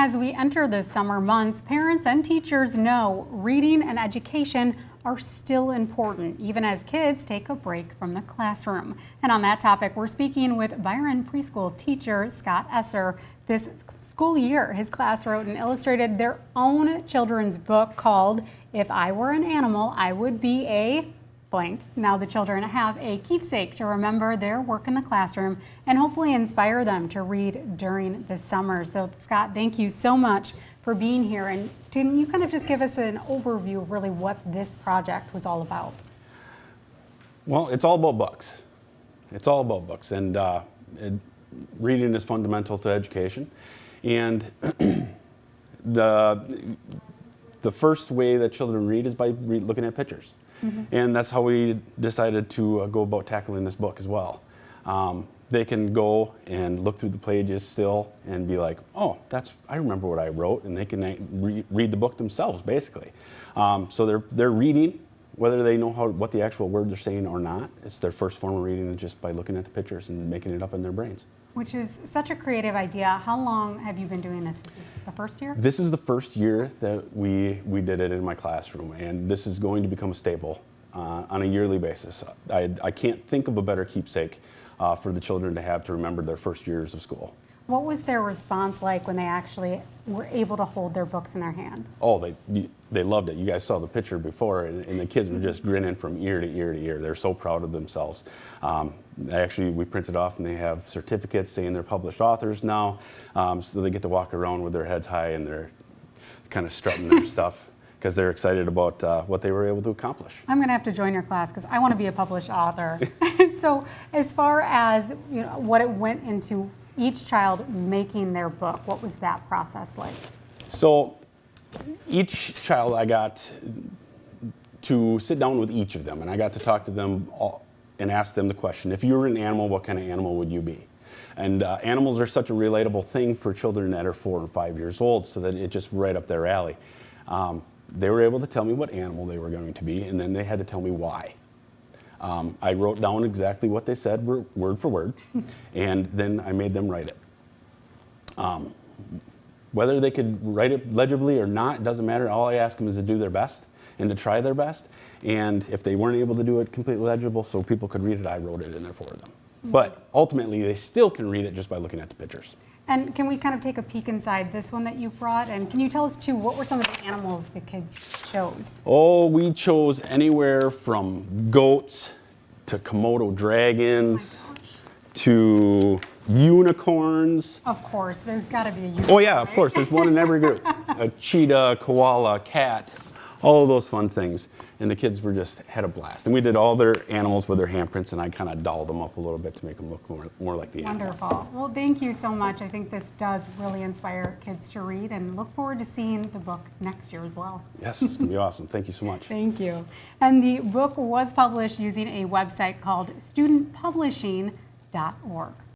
As we enter the summer months, parents and teachers know reading and education are still important, even as kids take a break from the classroom. And on that topic, we're speaking with Byron preschool teacher Scott Esser. This school year, his class wrote and illustrated their own children's book called If I Were an Animal, I Would Be a blank. Now the children have a keepsake to remember their work in the classroom and hopefully inspire them to read during the summer. So Scott, thank you so much for being here. And can you kind of just give us an overview of really what this project was all about? Well, it's all about books. It's all about books, and reading is fundamental to education. And the first way that children read is by looking at pictures. And that's how we decided to go about tackling this book as well. They can go and look through the pages still and be like, oh, I remember what I wrote, and they can read the book themselves, basically. So they're reading, whether they know what the actual words are saying or not. It's their first form of reading just by looking at the pictures and making it up in their brains. Which is such a creative idea. How long have you been doing this? Is this the first year? This is the first year that we did it in my classroom, and this is going to become a staple on a yearly basis. I can't think of a better keepsake for the children to have to remember their first years of school. What was their response like when they actually were able to hold their books in their hand? Oh, they loved it. You guys saw the picture before, and the kids were just grinning from ear to ear to ear. They're so proud of themselves. Actually, we printed off, and they have certificates saying they're published authors now, so they get to walk around with their heads high and they're kind of strutting their stuff because they're excited about what they were able to accomplish. I'm going to have to join your class because I want to be a published author. So as far as what it went into each child making their book, what was that process like? So each child, I got to sit down with each of them, and I got to talk to them all and ask them the question, if you were an animal, what kind of animal would you be? And animals are such a relatable thing for children that are 4 and 5 years old, so that it's just right up their alley. They were able to tell me what animal they were going to be, and then they had to tell me why. I wrote down exactly what they said, word for word, and then I made them write it. Whether they could write it legibly or not, it doesn't matter. All I ask them is to do their best and to try their best. And if they weren't able to do it completely legible so people could read it, I wrote it in there for them. But ultimately, they still can read it just by looking at the pictures. And can we kind of take a peek inside this one that you brought? And can you tell us, too, what were some of the animals the kids chose? Oh, we chose anywhere from goats to Komodo dragons to unicorns. Of course, there's got to be a unicorn. Oh, yeah, of course. There's one in every group. A cheetah, koala, cat, all of those fun things. And the kids just had a blast. And we did all their animals with their handprints, and I kind of dolled them up a little bit to make them look more like the animal. Wonderful. Well, thank you so much. I think this does really inspire kids to read, and look forward to seeing the book next year as well. Yes, it's going to be awesome. Thank you so much. Thank you. And the book was published using a website called studentpublishing.org.